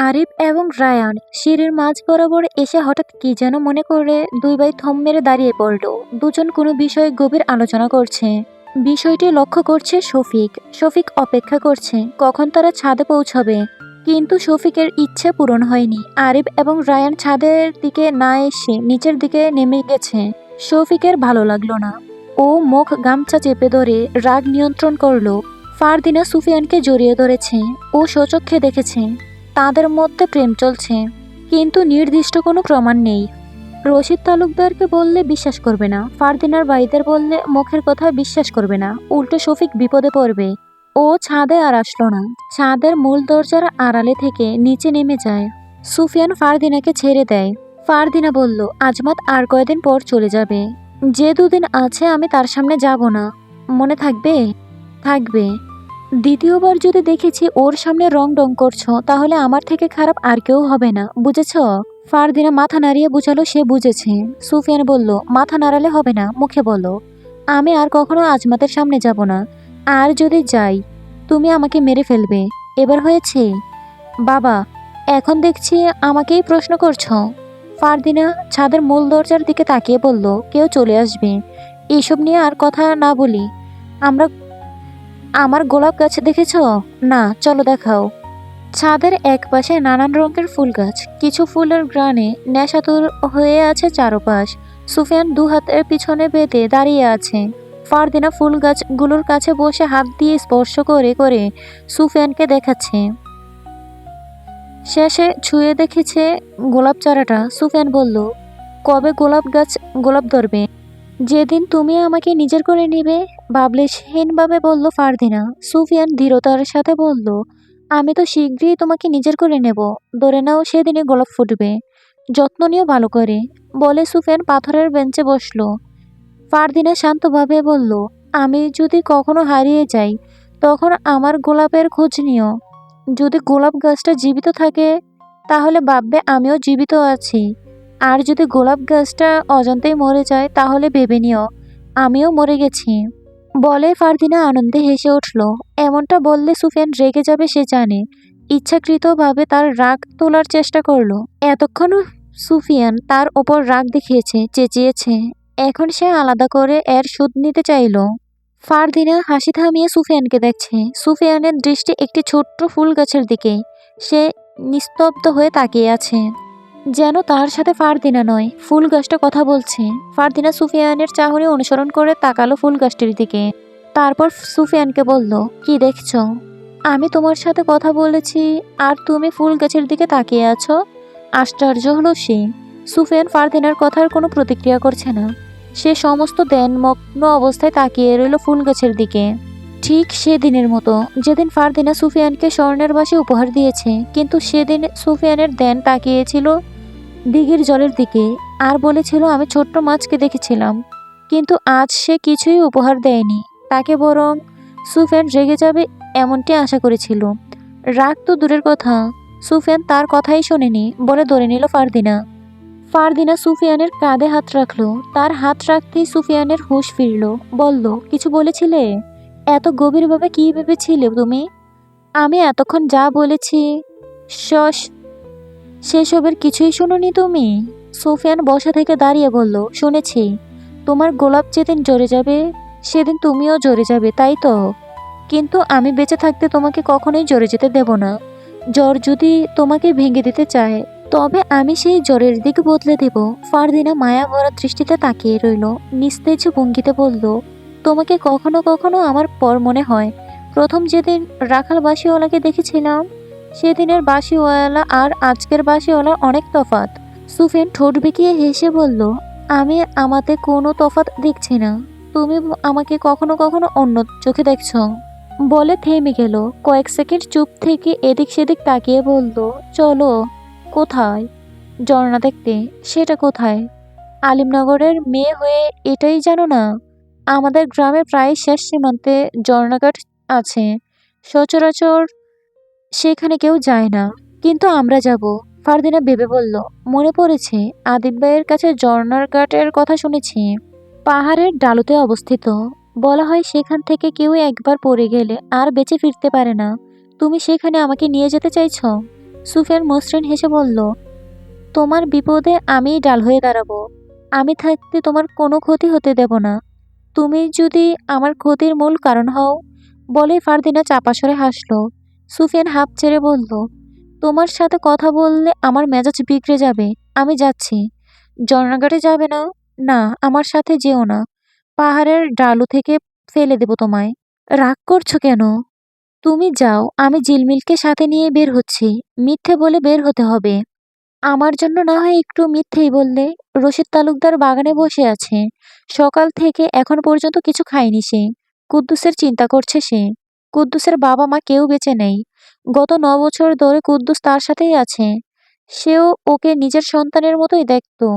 আরিফ এবং রায়ান সিঁড়ির মাঝ বরাবর এসে হঠাৎ কি যেন মনে করে দুই ভাই থম মেরে দাঁড়িয়ে পড়ল। দুজন কোনো বিষয়ে গভীর আলোচনা করছে। বিষয়টি লক্ষ্য করছে শফিক। শফিক অপেক্ষা করছে কখন তারা ছাদে পৌঁছাবে, কিন্তু শফিকের ইচ্ছে পূরণ হয়নি। আরিফ এবং রায়ান ছাদের দিকে না এসে নিচের দিকে নেমে গেছে। শফিকের ভালো লাগলো না। ও মুখ গামছা চেপে ধরে রাগ নিয়ন্ত্রণ করলো। ফারদিনা সুফিয়ানকে জড়িয়ে ধরেছে। ও সচক্ষে দেখেছে তাদের মধ্যে প্রেম চলছে, কিন্তু নির্দিষ্ট কোনো প্রমাণ নেই। রশিদ তালুকদারকে বললে বিশ্বাস করবে না, ফারদিনার ভাইদের বললে মুখের কথা বিশ্বাস করবে না, উল্টো শফিক বিপদে পড়বে। ও ছাদে আর আসলো না। ছাদের মূল দরজার আড়ালে থেকে নিচে নেমে যায়। সুফিয়ান ফারদিনাকে ছেড়ে দেয়। ফারদিনা বলল, আজমাত আর কয়দিন পর চলে যাবে। যে দুদিন আছে আমি তার সামনে যাব না, মনে থাকবে? থাকবে। দ্বিতীয়বার যদি দেখেছি ওর সামনে রং ডং করছো, তাহলে আমার থেকে খারাপ আর কেউ হবে না, বুঝেছ? ফারদিনা মাথা নাড়িয়ে বুঝালো সে বুঝেছে। সুফিয়ান বলল, মাথা নাড়ালে হবে না, মুখে বলো। আমি আর কখনো আজমাতের সামনে যাব না। আর যদি যাই, তুমি আমাকে মেরে ফেলবে। এবার হয়েছে? বাবা, এখন দেখছি আমাকেই প্রশ্ন করছো। ফারদিনা ছাদের মূল দরজার দিকে তাকিয়ে বলল, কেউ চলে আসবে, এসব নিয়ে আর কথা না বলি। আমরা আমার গোলাপ গাছ দেখেছ? না, চলো দেখাও। ছাদের এক পাশে নানান রঙের ফুল গাছ, কিছু ফুলের গ্রানে নেশাতুর হয়ে আছে চারপাশ। সুফিয়ান দু হাতের পিছনে বেঁধে দাঁড়িয়ে আছে। ফারদিনা ফুল গাছগুলোর কাছে বসে হাত দিয়ে স্পর্শ করে করে সুফিয়ানকে দেখাচ্ছে। শেষে ছুঁয়ে দেখেছে গোলাপ চারাটা। সুফিয়ান বলল, কবে গোলাপ ধরবে? যেদিন তুমি আমাকে নিজের করে নিবে, ভাবলেশহীনভাবে বলল ফারদিনা। সুফিয়ান দৃঢ়তার সাথে বলল, আমি তো শীঘ্রই তোমাকে নিজের করে নেব। ধরে নাও সেদিনই গোলাপ ফুটবে। যত্ন নিও ভালো করে, বলে সুফিয়ান পাথরের বেঞ্চে বসলো। ফারদিনা শান্তভাবে বলল, আমি যদি কখনো হারিয়ে যাই, তখন আমার গোলাপের খোঁজ নিও। যদি গোলাপ গাছটা জীবিত থাকে, তাহলে ভাববে আমিও জীবিত আছি। আর যদি গোলাপ গাছটা অজান্তেই মরে যায়, তাহলে ভেবে নিও আমিও মরে গেছি। বলে ফারদিনা আনন্দে হেসে উঠল। এমনটা বললে সুফিয়ান রেগে যাবে সে জানে। ইচ্ছাকৃতভাবে তার রাগ তোলার চেষ্টা করলো। এতক্ষণও সুফিয়ান তার ওপর রাগ দেখিয়েছে, চেঁচিয়েছে। এখন সে আলাদা করে এর শোধ নিতে চাইল। ফারদিনা হাসি থামিয়ে সুফিয়ানকে দেখছে। সুফিয়ানের দৃষ্টি একটি ছোট্ট ফুল গাছের দিকে। সে নিস্তব্ধ হয়ে তাকিয়ে আছে, যেন তার সাথে ফারদিনা নয়, ফুল গাছটা কথা বলছে। ফারদিনা সুফিয়ানের চাহনি অনুসরণ করে তাকালো ফুল গাছটির দিকে। তারপর সুফিয়ানকে বলল, কি দেখছো? আমি তোমার সাথে কথা বলেছি আর তুমি ফুল গাছের দিকে তাকিয়ে আছো। আশ্চর্য হলো সে। সুফিয়ান ফারদিনার কথার কোনো প্রতিক্রিয়া করছে না। সে সমস্ত ধ্যানমগ্ন অবস্থায় তাকিয়ে রইল ফুল গাছের দিকে। ঠিক সেদিনের মতো, যেদিন ফারদিনা সুফিয়ানকে স্বর্ণের বাসি উপহার দিয়েছে, কিন্তু সেদিন সুফিয়ানের ধ্যান তাকিয়েছিল দিঘির জলের দিকে আর বলেছিল, আমি ছোট্ট মাছকে দেখেছিলাম। কিন্তু আজ সে কিছুই উপহার দেয়নি তাকে, বরং সুফিয়ান রেগে যাবে এমনটি আশা করেছিল। রাগ তো দূরের কথা, সুফিয়ান তার কথাই শোনেনি বলে ধরে নিল ফারদিনা। ফারদিনা সুফিয়ানের কাঁধে হাত রাখলো। তার হাত রাখতেই সুফিয়ানের হুঁশ ফিরল। বলল, কিছু বলেছিলে? এত গভীরভাবে কি ভেবেছিলে তুমি? আমি এতক্ষণ যা বলেছি শশ সেসবের কিছুই শুনোনি তুমি? সুফিয়ান বসা থেকে দাঁড়িয়ে বলল, শুনেছি। তোমার গোলাপ যেদিন জ্বরে যাবে, সেদিন তুমিও জ্বরে যাবে, তাই তো? কিন্তু আমি বেঁচে থাকতে তোমাকে কখনোই জ্বরে যেতে দেব না। জ্বর যদি তোমাকে ভেঙে দিতে চায়, তবে আমি সেই জ্বরের দিক বদলে দেব। ফারদিনা মায়া ভরা দৃষ্টিতে তাকিয়ে রইল। নিস্তেজ ভঙ্গিতে বলল, তোমাকে কখনো কখনো আমার পর মনে হয়। প্রথম যেদিন রাখাল বাসিওয়ালাকে দেখেছিলাম, সেদিনের বাসিওয়ালা আর আজকের বাসিওয়ালা অনেক তফাৎ। সুফিয়ান ঠোঁট বেঁকিয়ে হেসে বলল, আমি আমাতে কোনো তফাৎ দেখছি না। তুমি আমাকে কখনো কখনো অন্য চোখে দেখছো। বলে থেমে গেল। কয়েক সেকেন্ড চুপ থেকে এদিক সেদিক তাকিয়ে বলল, চলো। কোথায়? ঝর্ণা দেখতে। সেটা কোথায়? আলিমনগরের মেয়ে হয়ে এটাই জানো না? আমাদের গ্রামে প্রায় শেষ সীমান্তে ঝর্ণাঘাট আছে। সচরাচর সেখানে কেউ যায় না, কিন্তু আমরা যাব। ফারদিনা ভেবে বলল, মনে পড়েছে, আদিব ভাইয়ের কাছে ঝর্ণার ঘাটের কথা শুনেছি। পাহাড়ের ডালুতে অবস্থিত। বলা হয় সেখান থেকে কেউ একবার পড়ে গেলে আর বেঁচে ফিরতে পারে না। তুমি সেখানে আমাকে নিয়ে যেতে চাইছো? সুফিয়ান মসৃণ হেসে বলল, তোমার বিপদে আমিই ডাল হয়ে দাঁড়াবো। আমি থাকতে তোমার কোনো ক্ষতি হতে দেব না। তুমি যদি আমার ক্ষতির মূল কারণ হও। বলেই ফারদিনা চাপা স্বরে হাসল। সুফিয়ান হাঁপ ছেড়ে বলল, তোমার সাথে কথা বললে আমার মেজাজ বিগড়ে যাবে। আমি যাচ্ছি। ঝর্ণাঘাটে যাবে না? না, আমার সাথে যেও না। পাহাড়ের ডালু থেকে ফেলে দেব তোমায়। রাগ করছো কেন? তুমি যাও, আমি ঝিলমিলকে সাথে নিয়ে বের হচ্ছি। মিথ্যে বলে বের হতে হবে। আমার জন্য না হয় একটু মিথ্যেই বললে। রশিদ তালুকদার বাগানে বসে আছে। সকাল থেকে এখন পর্যন্ত কিছু খায়নি সে। কুদ্দুসের চিন্তা করছে সে। কুদ্দুসের বাবা মা কেউ বেঁচে নেই। গত 9 বছর ধরে কুদ্দুস তার সাথেই আছে। সেও ওকে নিজের সন্তানের মতোই দেখতো।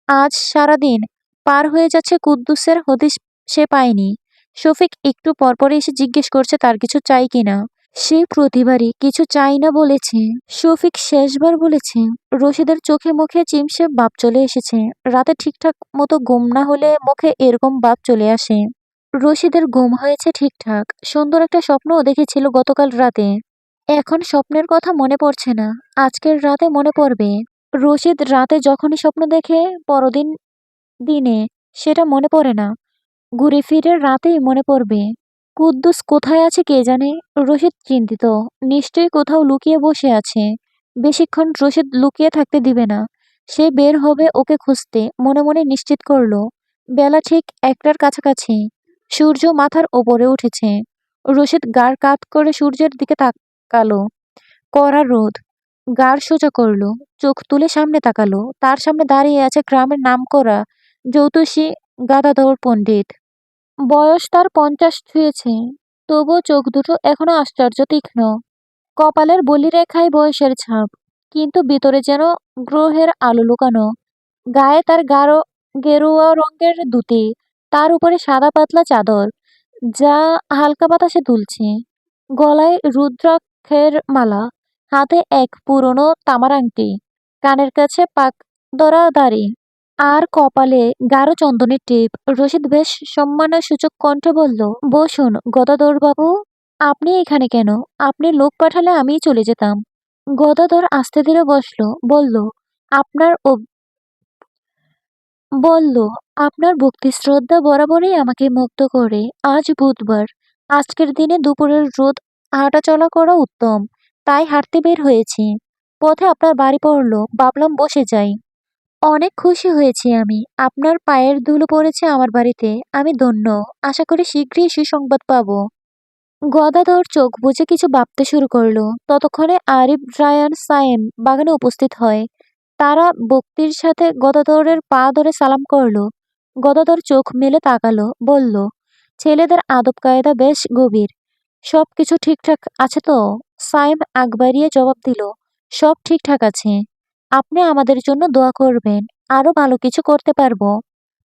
আজ সারাদিন পার হয়ে যাচ্ছে, কুদ্দুসের হদিস সে পায়নি। শফিক একটু পরপরই এসে জিজ্ঞেস করছে তার কিছু চাই কিনা। সে প্রতিবারই কিছু চাই না বলেছে। শফিক শেষবার বলেছে। রশিদের চোখে মুখে চিমসে ভাব চলে এসেছে। রাতে ঠিকঠাক মতো ঘুম না হলে মুখে এরকম ভাব চলে আসে। রশিদের ঘুম হয়েছে ঠিকঠাক। সুন্দর একটা স্বপ্নও দেখেছিল গতকাল রাতে। এখন স্বপ্নের কথা মনে পড়ছে না। আজকের রাতে মনে পড়বে। রশিদ রাতে যখনই স্বপ্ন দেখে, পরদিন দিনে সেটা মনে পড়ে না। ঘুরে ফিরে রাতেই মনে পড়বে। কুদ্দুস কোথায় আছে কে জানে। রশিদ চিন্তিত। নিশ্চয়ই কোথাও লুকিয়ে বসে আছে। বেশিক্ষণ রশিদ লুকিয়ে থাকতে দিবে না। সে বের হবে ওকে খুঁজতে মনে মনে নিশ্চিত করলো। বেলা ঠিক 1টার কাছাকাছি। সূর্য মাথার ওপরে উঠেছে। রশিদ গাড় কাত করে সূর্যের দিকে তাকালো। কড়া রোদ। গাড় সোজা করলো। চোখ তুলে সামনে তাকালো। তার সামনে দাঁড়িয়ে আছে গ্রামের নামকরা জ্যোতিষী গাদাধর পণ্ডিত। বয়স তার 50 ছুঁয়েছে। তবুও চোখ দুটো এখনো আশ্চর্য তীক্ষ্ণ। কপালের বলিরেখায় বয়সের ছাপ। কিন্তু ভিতরে যেন গ্রহের আলো লুকানো। গায়ে তার গাঢ় গেরুয়া রঙের ধুতি। তার উপরে সাদা পাতলা চাদর, যা হালকা বাতাসে দুলছে। গলায় রুদ্রাক্ষের মালা। হাতে এক পুরনো তামার আংটি। কানের কাছে পাক ধরা দাড়ি। আর কপালে গাঢ় চন্দনের টিপ। রশিদ বেশ সম্মানসূচক কণ্ঠে বলল, বসুন গদাধর বাবু। আপনি এখানে কেন? আপনি লোক পাঠালে আমিই চলে যেতাম। গদাধর আস্তে ধীরে বসলো। বলল, আপনার বলল, আপনার ভক্তি শ্রদ্ধা বরাবরই আমাকে মুগ্ধ করে। আজ বুধবার। আজকের দিনে দুপুরের রোদ, হাঁটাচলা করা উত্তম। তাই হাঁটতে বের হয়েছি। পথে আপনার বাড়ি পড়ল, ভাবলাম বসে যাই। অনেক খুশি হয়েছি আমি। আপনার পায়ের ধুলো পড়েছে আমার বাড়িতে। আমি ধন্য। আশা করি শীঘ্রই সুসংবাদ পাবো। গদাধর চোখ বুজে কিছু ভাবতে শুরু করলো। ততক্ষণে আরিফ, রায়ান, সায়েম বাগানে উপস্থিত হয়। তারা ভক্তির সাথে গদাধরের পা ধরে সালাম করলো। গদাধর চোখ মেলে তাকালো, বলল, ছেলেদের আদব কায়দা বেশ গভীর। সব কিছু ঠিকঠাক আছে তো? সায়েম আগ বাড়িয়ে জবাব দিল, সব ঠিকঠাক আছে। আপনি আমাদের জন্য দোয়া করবেন। আরো ভালো কিছু করতে পারবো।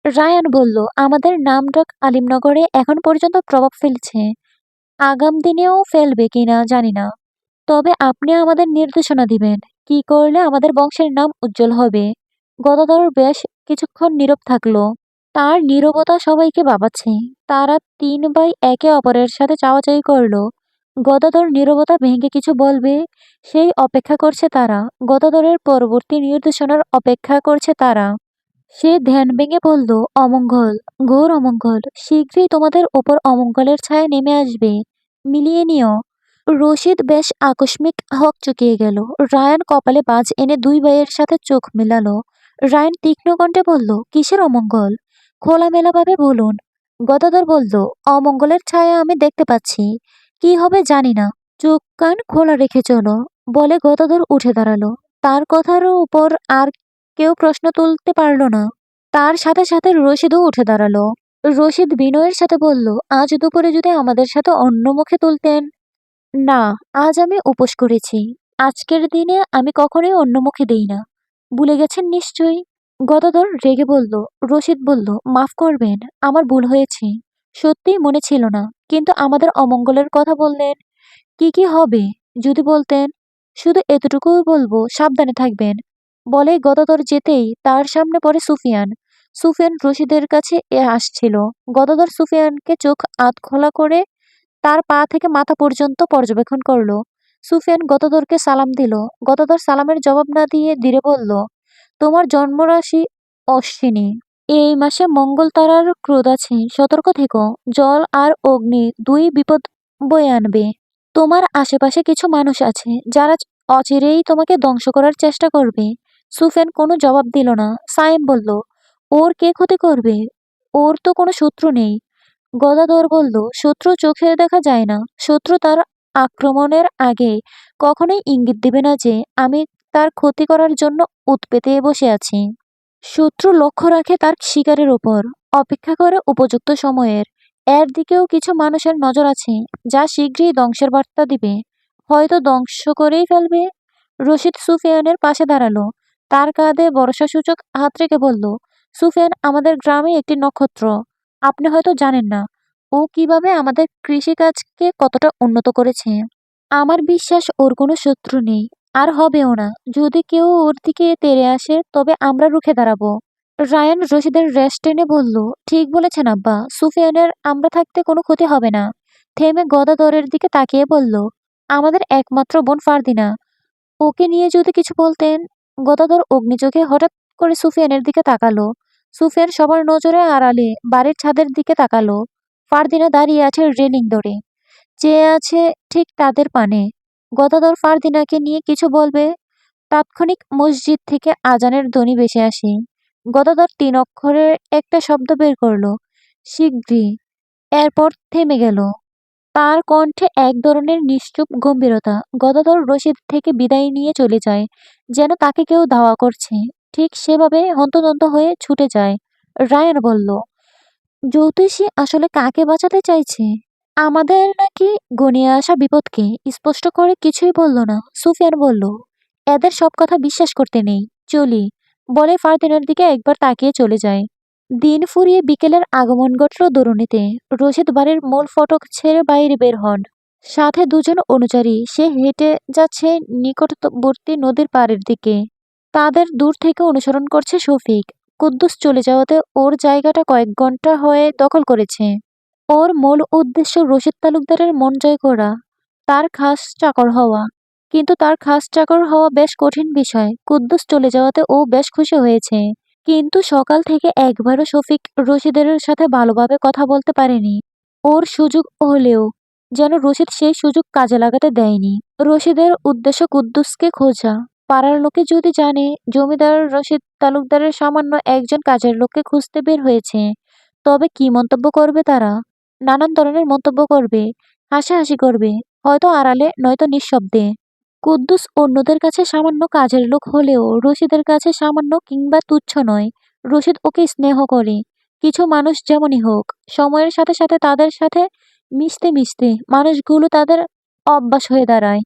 রায়ান বলল, আমাদের নামডাক আলিমনগরে এখন পর্যন্ত প্রভাব ফেলছে। আগাম দিনেও ফেলবে কিনা জানি না। তবে আপনি আমাদের নির্দেশনা দিবেন। কি করলে আমাদের বংশের নাম উজ্জ্বল হবে। গদাধর বেশ কিছুক্ষণ নীরব থাকলো। তার নীরবতা সবাইকে ভাবাচ্ছে। তারা 3 ভাই একে অপরের সাথে চাওয়াচাওয়ি করলো। গদাধর নীরবতা ভেঙে কিছু বলবে, সেই অপেক্ষা করছে তারা। গদাধরের পরবর্তী নির্দেশনার অপেক্ষা করছে তারা। সে ধ্যান ভেঙে বলল, অমঙ্গল, ঘোর অমঙ্গল। শীঘ্রই তোমাদের ওপর অমঙ্গলের ছায়া নেমে আসবে। মিলিয়ে নিও। রশিদ বেশ আকস্মিক হকচকিয়ে গেল। রায়ান কপালে বাজ এনে 2 ভাইয়ের সাথে চোখ মেলালো। রায়ান তীক্ষ্ণ কণ্ঠে বলল, কিসের অমঙ্গল? খোলামেলাভাবে বলুন। গদাধর বলল, অমঙ্গলের ছায়া আমি দেখতে পাচ্ছি। কি হবে জানি না। চোখ কান খোলা রেখে চলো। বলে গদাধর উঠে দাঁড়ালো। তার কথার উপর আর কেউ প্রশ্ন তুলতে পারল না। তার সাথে সাথে রশিদও উঠে দাঁড়ালো। রশিদ বিনয়ের সাথে বলল, আজ দুপুরে যদি আমাদের সাথে অন্য মুখে তুলতেন। না, আজ আমি উপোস করেছি। আজকের দিনে আমি কখনোই অন্য মুখে দেই না। ভুলে গেছেন নিশ্চয়ই। গদাধর রেগে বলল। রশিদ বলল, মাফ করবেন, আমার ভুল হয়েছে। সত্যিই মনে ছিল না। কিন্তু আমাদের অমঙ্গলের কথা বললেন। কি কি হবে যদি বলতেন? শুধু এতটুকুই বলবো, সাবধানে থাকবেন। বলে গদাধর যেতেই তার সামনে পড়ে সুফিয়ান। সুফিয়ান রশিদের কাছে আসছিল। গদাধর সুফিয়ানকে চোখ আধ খোলা করে তার পা থেকে মাথা পর্যন্ত পর্যবেক্ষণ করলো। সুফিয়ান গতদরকে সালাম দিল। গতদর সালামের জবাব না দিয়ে ধীরে বলল, তোমার জন্মরাশি অশ্বিনী। এই মাসে মঙ্গল তারার ক্রোধ আছে, সতর্ক থেকো। জল আর অগ্নি দুই বিপদ বয়ে আনবে। তোমার আশেপাশে কিছু মানুষ আছে যারা অচিরেই তোমাকে ধ্বংস করার চেষ্টা করবে। সুফিয়ান কোনো জবাব দিল না। সাইম বলল, ওর কে ক্ষতি করবে? ওর তো কোনো শত্রু নেই। গদাধর বলল, শত্রু চোখে দেখা যায় না। শত্রু তার আক্রমণের আগে কখনোই ইঙ্গিত দিবে না যে আমি তার ক্ষতি করার জন্য উৎপেতে বসে আছি। শত্রু লক্ষ্য রাখে তার শিকারের উপর, অপেক্ষা করে উপযুক্ত সময়ের। এর দিকেও কিছু মানুষের নজর আছে যা শীঘ্রই ধ্বংসের বার্তা দিবে, হয়তো ধ্বংস করেই ফেলবে। রশিদ সুফিয়ানের পাশে দাঁড়ালো, তার কাঁধে ভরসাসূচক হাত রেখে বলল, সুফিয়ান আমাদের গ্রামে একটি নক্ষত্র। আপনি হয়তো জানেন না ও কিভাবে আমাদের কৃষিকাজকে কতটা উন্নত করেছে। আমার বিশ্বাস ওর কোনো শত্রু নেই, আর হবেও না। যদি কেউ ওর দিকে তেড়ে আসে তবে আমরা রুখে দাঁড়াবো। রায়ান রশিদের রেশ টেনে বলল, ঠিক বলেছেন আব্বা, সুফিয়ানের আমরা থাকতে কোনো ক্ষতি হবে না। থেমে গদাধরের দিকে তাকিয়ে বলল, আমাদের একমাত্র বোন ফারদিনা, ওকে নিয়ে যদি কিছু বলতেন। গদাধর অগ্নিচোখে হঠাৎ করে সুফিয়ানের দিকে তাকালো। সুফিয়ান সবার নজরে আড়ালে বাড়ির ছাদের দিকে তাকালো। ফারদিনা দাঁড়িয়ে আছে রেলিং ধরে, চেয়ে আছে ঠিক তাদের পানে। গদাধর ফারদিনাকে নিয়ে কিছু বলবে, তাৎক্ষণিক মসজিদ থেকে আজানের ধ্বনি ভেসে আসে। গদাধর 3 অক্ষরের একটা শব্দ বের করলো, শিগগিরই। এরপর থেমে গেল। তার কণ্ঠে এক ধরনের নিশ্চুপ গম্ভীরতা। গদাধর রশিদ থেকে বিদায় নিয়ে চলে যায়, যেন তাকে কেউ ধাওয়া করছে। ঠিক সেভাবে হন্তদন্ত হয়ে ছুটে যায়। রায়ান বলল, জ্যোতিষী আসলে কাকে বাঁচাতে চাইছে? আমাদের নাকি ঘনিয়ে আসা বিপদকে? স্পষ্ট করে কিছুই বলল না। সুফিয়ান বলল, এদের সব কথা বিশ্বাস করতে নেই, চলি। বলে ফারদিনের দিকে একবার তাকিয়ে চলে যায়। দিন ফুরিয়ে বিকেলের আগমন ঘটল দরুনিতে। রশিদ বাড়ির মূল ফটক ছেড়ে বাইরে বের হন। সাথে দুজন অনুচারী। সে হেঁটে যাচ্ছে নিকটবর্তী নদীর পাড়ের দিকে। তাদের দূর থেকে অনুসরণ করছে শফিক। কুদ্দুস চলে যাওয়াতে ওর জায়গাটা কয়েক ঘন্টা হয়ে দখল করেছে। ওর মূল উদ্দেশ্য রশিদ তালুকদারের মন জয় করা, তার খাস চাকর হওয়া। কিন্তু তার খাস চাকর হওয়া বেশ কঠিন বিষয়। কুদ্দুস চলে যাওয়াতে ও বেশ খুশি হয়েছে। কিন্তু সকাল থেকে একবারও শফিক রশিদের সাথে ভালোভাবে কথা বলতে পারেনি। ওর সুযোগ হলেও যেন রশিদ সেই সুযোগ কাজে লাগাতে দেয়নি। রশিদের উদ্দেশ্য কুদ্দুসকে খোঁজা। পাড়ার লোকে যদি জানে জমিদার রশিদ তালুকদারের সামান্য একজন কাজের লোককে খুঁজতে বের হয়েছে, তবে কি মন্তব্য করবে তারা? নানান ধরনের মন্তব্য করবে, হাসাহাসি করবে, হয়তো আড়ালে নয়তো নিঃশব্দে। কুদ্দুস অন্যদের কাছে সামান্য কাজের লোক হলেও রশিদের কাছে সামান্য কিংবা তুচ্ছ নয়। রশিদ ওকে স্নেহ করে। কিছু মানুষ যেমনই হোক, সময়ের সাথে সাথে তাদের সাথে মিশতে মিশতে মানুষগুলো তাদের অভ্যাস হয়ে দাঁড়ায়।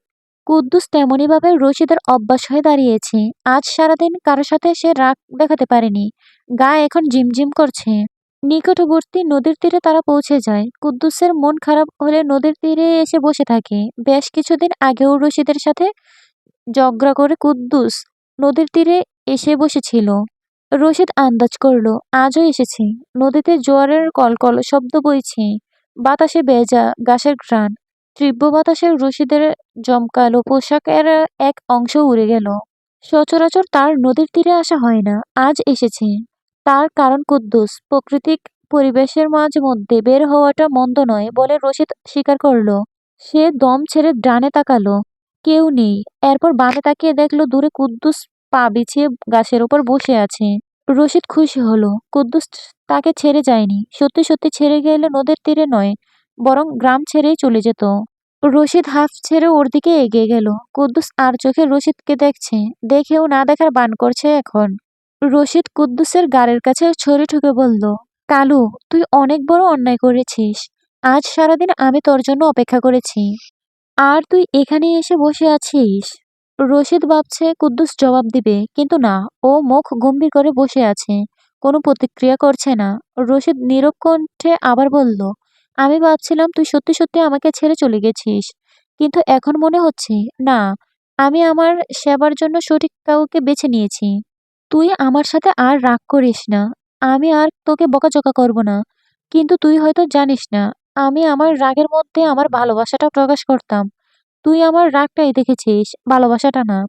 কুদ্দুস তেমনইভাবে রশিদের অভ্যাস হয়ে দাঁড়িয়েছে। আজ সারাদিন কারো সাথে সে রাগ দেখাতে পারেনি। গা এখন ঝিমঝিম করছে। নিকটবর্তী নদীর তীরে তারা পৌঁছে যায়। কুদ্দুসের মন খারাপ হলে নদীর তীরে এসে বসে থাকে। বেশ কিছুদিন আগেও রশিদের সাথে ঝগড়া করে কুদ্দুস নদীর তীরে এসে বসেছিল। রশিদ আন্দাজ করলো আজও এসেছে। নদীতে জোয়ারের কলকল শব্দ বইছে, বাতাসে ভেজা ঘাসের ঘ্রাণ। তীব্র বাতাসে রশিদের জমকালো পোশাকের এক অংশ উড়ে গেল। সচরাচর তার নদীর তীরে আসা হয় না, আজ এসেছে। তার কারণ কুদ্দুস। প্রাকৃতিক পরিবেশের মাঝে মধ্যে বের হওয়াটা মন্দ নয় বলে রশিদ স্বীকার করলো। সে দম ছেড়ে ডানে তাকালো, কেউ নেই। এরপর বামে তাকিয়ে দেখলো দূরে কুদ্দুস পা বিছিয়ে গাছের উপর বসে আছে। রশিদ খুশি হলো, কুদ্দুস তাকে ছেড়ে যায়নি। সত্যি সত্যি ছেড়ে গেলে নদীর তীরে নয়, বরং গ্রাম ছেড়েই চলে যেত। রশিদ হাঁফ ছেড়ে ওর দিকে এগিয়ে গেল। কুদ্দুস আর চোখে রশিদকে দেখছে, দেখেও না দেখার ভান করছে এখন। রশিদ কুদ্দুসের গাড়ির কাছে ছড়ি ঠুকে বলল, কালু, তুই অনেক বড় অন্যায় করেছিস। আজ সারাদিন আমি তোর জন্য অপেক্ষা করেছি, আর তুই এখানে এসে বসে আছিস। রশিদ ভাবছে কুদ্দুস জবাব দিবে, কিন্তু না। ও মুখ গম্ভীর করে বসে আছে, কোনো প্রতিক্রিয়া করছে না। রশিদ নীরব কণ্ঠে আবার বলল, আমি ভাবছিলাম তুই সত্যি সত্যি আমাকে ছেড়ে চলে গেছিস, কিন্তু এখন মনে হচ্ছে না, আমি আমার সেবার জন্য সঠিক কাউকে বেছে নিয়েছি। তুই আমার সাথে আর রাগ করিস না, আমি আর তোকে বকাঝকা করব না। কিন্তু তুই হয়তো জানিস না, আমি আমার রাগের মধ্যে আমার ভালোবাসাটা প্রকাশ করতাম। তুই আমার রাগটাই দেখেছিস, ভালোবাসাটা না।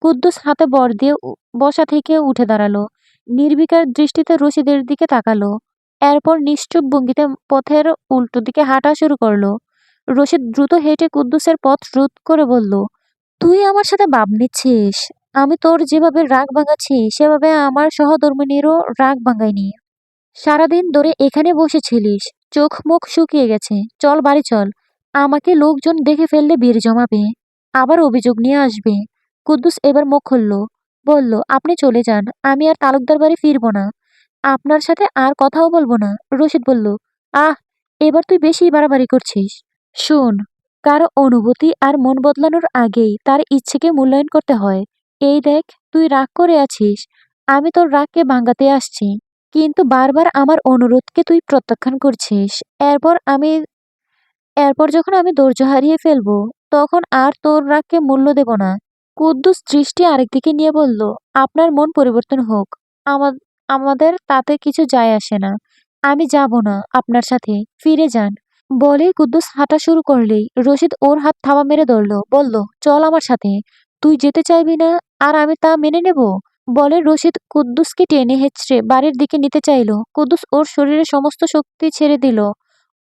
কুদ্দুস হাতে বর দিয়ে বসা থেকে উঠে দাঁড়ালো। নির্বিকার দৃষ্টিতে রশিদের দিকে তাকালো। এরপর নিশ্চুপ ভঙ্গিতে পথের উল্টো দিকে হাঁটা শুরু করলো। রশিদ দ্রুত হেঁটে কুদ্দুসের পথ রোধ করে বলল, তুই আমার সাথে ভাব নিচ্ছিস? আমি তোর যেভাবে রাগ ভাঙাচ্ছি সেভাবে আমার সহধর্মিণীরও রাগ ভাঙাইনি। সারাদিন ধরে এখানে বসেছিলিস, চোখ মুখ শুকিয়ে গেছে, চল বাড়ি চল। আমাকে লোকজন দেখে ফেললে ভিড় জমাবে, আবার অভিযোগ নিয়ে আসবে। কুদ্দুস এবার মুখ খুলল, বলল, আপনি চলে যান, আমি আর তালুকদার বাড়ি ফিরবো না, আপনার সাথে আর কথাও বলবো না। রশিদ বলল, আহ, এবার তুই বেশি বাড়াবাড়ি করছিস। শোন, কারো অনুভূতি আর মন বদলানোর আগেই তার ইচ্ছেকে মূল্যায়ন করতে হয়। এই দেখ, তুই রাগ করে আছিস, আমি তোর রাগকে ভাঙাতে আসছি, কিন্তু বারবার আমার অনুরোধকে তুই প্রত্যাখ্যান করছিস। এরপর আমি এরপর যখন আমি ধৈর্য হারিয়ে ফেলবো, তখন আর তোর রাগকে মূল্য দেব না। কুদ্দুস দৃষ্টি আরেকদিকে নিয়ে বলল, আপনার মন পরিবর্তন হোক, আমা- আমাদের তাতে কিছু যায় আসে না। আমি যাব না আপনার সাথে, ফিরে যান। বলেই কুদ্দুস হাঁটা শুরু করলেই রশিদ ওর হাত থাবা মেরে ধরলো, বলল, চল আমার সাথে। তুই যেতে চাইবি না, আর আমি তা মেনে নেব? বলে রশিদ কুদ্দুসকে টেনে হেঁচড়ে বাড়ির দিকে নিতে চাইলো। কুদ্দুস ওর শরীরে সমস্ত শক্তি ছেড়ে দিল।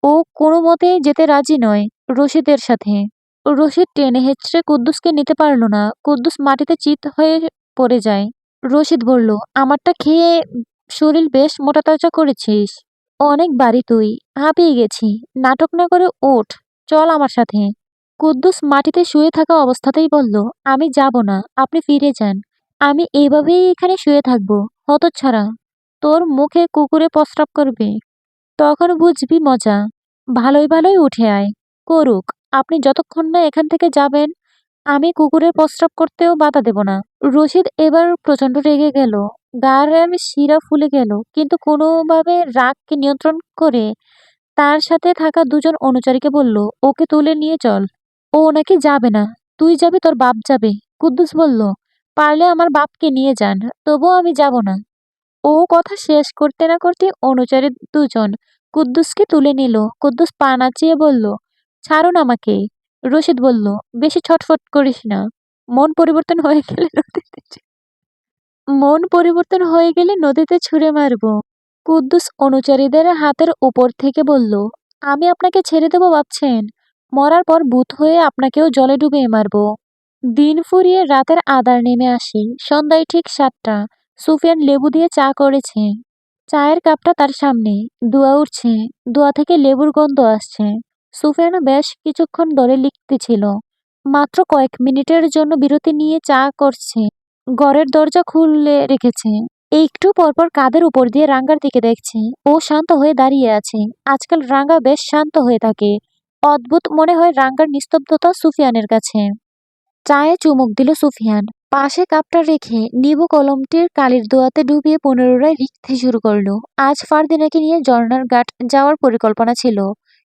ও কোনো মতেই যেতে রাজি নয় রশিদের সাথে। রশিদ টেনে হেঁচড়ে কুদ্দুসকে নিতে পারল না। কুদ্দুস মাটিতে চিত হয়ে পড়ে যায়। রশিদ বলল, আমারটা খেয়ে শরীর বেশ মোটাতাজা করেছিস। অনেক বাড়ি তুই, হাঁপিয়ে গেছি। নাটক না করে ওঠ, চল আমার সাথে। কুদ্দুস মাটিতে শুয়ে থাকা অবস্থাতেই বলল, আমি যাব না, আপনি ফিরে যান। আমি এভাবেই এখানে শুয়ে থাকবো, হতচ্ছাড়া। তোর মুখে কুকুরে প্রস্রাব করবে, তখন বুঝবি মজা। ভালোই ভালোই উঠে আয়, করুক। আপনি যতক্ষণ না এখান থেকে যাবেন, আমি কুকুরের প্রস্রাব করতেও বাধা দেব না। রশিদ এবার প্রচন্ড রেগে গেল। গায়ের শিরা ফুলে গেল, কিন্তু কোনোভাবে রাগকে নিয়ন্ত্রণ করে তার সাথে থাকা দুজন অনুচরীকে বলল, ওকে তুলে নিয়ে চল। ও নাকি যাবে না। তুই যাবি, তোর বাপ যাবে। কুদ্দুস বলল, পারলে আমার বাপকে নিয়ে যান, তবুও আমি যাব না। ও কথা শেষ করতে না করতে অনুচরে দুজন কুদ্দুসকে তুলে নিল। কুদ্দুস পা নাচিয়ে বলল, ছাড়ুন আমাকে। রশিদ বলল, বেশি ছটফট করিস না, মন পরিবর্তন হয়ে গেলে নদীতে ছুঁড়ে মারবো। কুদ্দুস অনুচরীদের হাতের উপর থেকে বলল, আমি আপনাকে ছেড়ে দেবো ভাবছেন? মরার পর ভূত হয়ে আপনাকেও জলে ডুবিয়ে মারবো। দিন ফুরিয়ে রাতের আঁধার নেমে আসে। সন্ধ্যায় ঠিক 7টা। সুফিয়ান লেবু দিয়ে চা করেছে। চায়ের কাপটা তার সামনে। ধোঁয়া উঠছে, ধোঁয়া থেকে লেবুর গন্ধ আসছে। সুফিয়ানও বেশ কিছুক্ষণ ধরে লিখতেছিল। মাত্র কয়েক মিনিটের জন্য বিরতি নিয়ে চা করছে। ঘরের দরজা খুলে রেখেছে। একটু পরপর কাঁধের উপর দিয়ে রাঙ্গার দিকে দেখছে। ও শান্ত হয়ে দাঁড়িয়ে আছে। আজকাল রাঙ্গা বেশ শান্ত হয়ে থাকে। অদ্ভুত মনে হয় রাঙ্গার নিস্তব্ধতা সুফিয়ানের কাছে। চায়ে চুমুক দিল সুফিয়ান। পাশে কাপটা রেখে নিবু কলমটির কালির দোয়াতে ডুবিয়ে পুনরায় লিখতে শুরু করলো। আজ ফারদিনাকে নিয়ে ঝর্ণার ঘাট যাওয়ার পরিকল্পনা ছিল,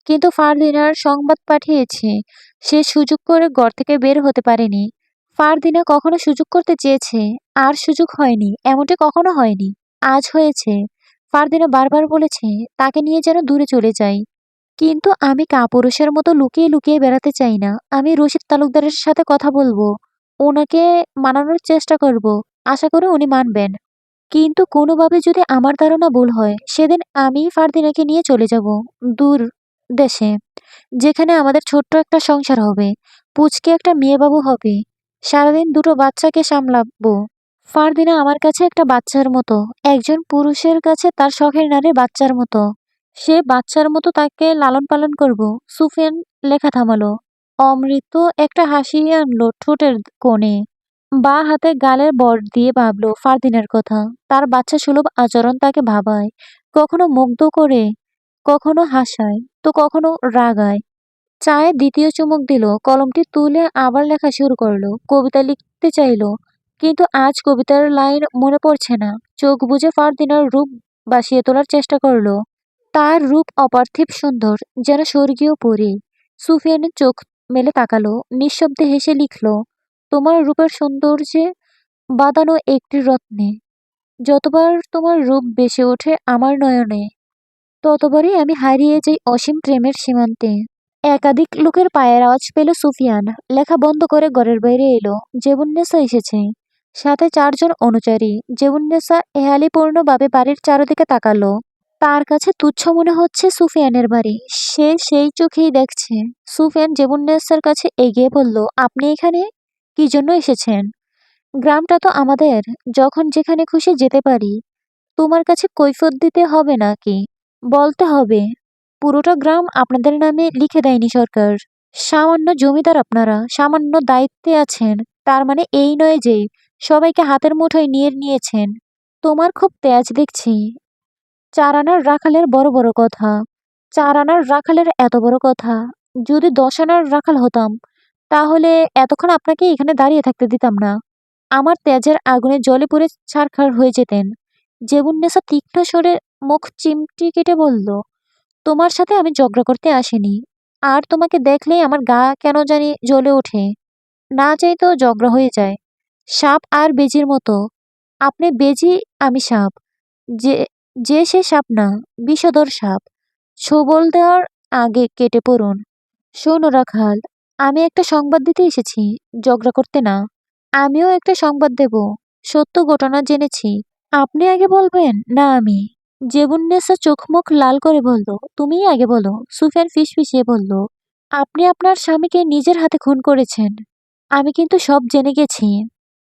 কিন্তু ফারদিনার সংবাদ পাঠিয়েছে সে সুযোগ করে ঘর থেকে বের হতে পারেনি। ফারদিনা কখনো সুযোগ করতে চেয়েছে, আর সুযোগ হয়নি, এমনটি কখনো হয়নি। আজ হয়েছে। ফারদিনা বারবার বলেছে তাকে নিয়ে যেন দূরে চলে যায়, কিন্তু আমি কাপুরুষের মতো লুকিয়ে লুকিয়ে বেড়াতে চাই না। আমি রশিদ তালুকদারের সাথে কথা বলবো, ওনাকে মানানোর চেষ্টা করব। আশা করি উনি মানবেন। কিন্তু কোনোভাবে যদি আমার ধারণা ভুল হয়, সেদিন আমি ফারদিনাকে নিয়ে চলে যাব দূর দেশে, যেখানে আমাদের ছোট্ট একটা সংসার হবে, পুচকে একটা মেয়েবাবু হবে, সারাদিন দুটো বাচ্চাকে সামলাবো। ফারদিনা আমার কাছে একটা বাচ্চার মতো, একজন পুরুষের কাছে তার শখের নারী বাচ্চার মতো। সে বাচ্চার মতো তাকে লালন পালন করব। সুফিয়ান লেখা থামালো। অমৃত একটা হাসি আনলো ঠোঁটের কোণে। বা হাতে গালের বর দিয়ে ভাবলো ফারদিনের কথা। তার বাচ্চা সুলভ আচরণ তাকে ভাবায়, কখনো মুগ্ধ করে, কখনো হাসায়, তো কখনো রাগায়। চায়ে দ্বিতীয় চুমুক দিল, কলমটি তুলে আবার লেখা শুরু করলো। কবিতা লিখতে চাইলো, কিন্তু আজ কবিতার লাইন মনে পড়ছে না। চোখ বুজে ফারদিনার রূপ বাসিয়ে তোলার চেষ্টা করলো। তার রূপ অপার্থিব সুন্দর, যেন স্বর্গীয় পরী। সুফিয়ানের চোখ মেলে তাকালো, নিঃশব্দে হেসে লিখল, তোমার রূপের সৌন্দর্যে বাঁধানো একটি রত্নে। যতবার তোমার রূপ ভেসে ওঠে আমার নয়নে, ততবারই আমি হারিয়ে যাই অসীম প্রেমের সীমান্তে। একাধিক লোকের পায়ের আওয়াজ পেল সুফিয়ান। লেখা বন্ধ করে ঘরের বাইরে এলো। জেবুন্নেসা এসেছে, সাথে 4 জন অনুচারী। জেবুন্নেসা হেয়ালিপূর্ণভাবে বাড়ির চারদিকে তাকালো। তার কাছে তুচ্ছ মনে হচ্ছে সুফিয়ানের বাড়ি। সে সেই চোখেই দেখছে। সুফিয়ান জেবুন্নেসার কাছে এগিয়ে বলল, আপনি এখানে কি জন্য এসেছেন? গ্রামটা তো আমাদের, যখন যেখানে খুশি যেতে পারি। তোমার কাছে কৈফিয়ত দিতে হবে নাকি? বলতে হবে, পুরোটা গ্রাম আপনাদের নামে লিখে দেয়নি সরকার। সামান্য জমিদার আপনারা, সামান্য দায়িত্বে আছেন। তার মানে এই নয় যে সবাইকে হাতের মুঠোয় নিয়ে নিয়েছেন। তোমার খুব তেজ দেখছি। 4 আনার রাখালের বড় বড় কথা। 4 আনার রাখালের এত বড় কথা। যদি 10 আনার রাখাল হতাম, তাহলে এতক্ষণ আপনাকে এখানে দাঁড়িয়ে থাকতে দিতাম না। আমার তেজের আগুনে জ্বলে পুড়ে ছারখার হয়ে যেতেন। জেবুন্নেসা তীক্ষ্ণ স্বরে মুখ চিমটি কেটে বলল, তোমার সাথে আমি ঝগড়া করতে আসিনি। আর তোমাকে দেখলেই আমার গা কেন জানি জ্বলে ওঠে। না চাইতেও ঝগড়া হয়ে যায়। সাপ আর বেজির মতো। আপনি বেজি, আমি সাপ। যে যে সে সাপ না, বিষধর সাপ। ছোবল দেওয়ার আগে কেটে পড়ুন। শোনো রাখাল, আমি একটা সংবাদ দিতে এসেছি, ঝগড়া করতে না। আমিও একটা সংবাদ দেব। সত্য ঘটনা জেনেছি। আপনি আগে বলবেন না আমি? জেবুন্নেসা চোখ মুখ লাল করে বলল, তুমিই আগে বলো। সুফিয়ান ফিসফিসিয়ে বলল, আপনি আপনার স্বামীকে নিজের হাতে খুন করেছেন। আমি কিন্তু সব জেনে গেছি।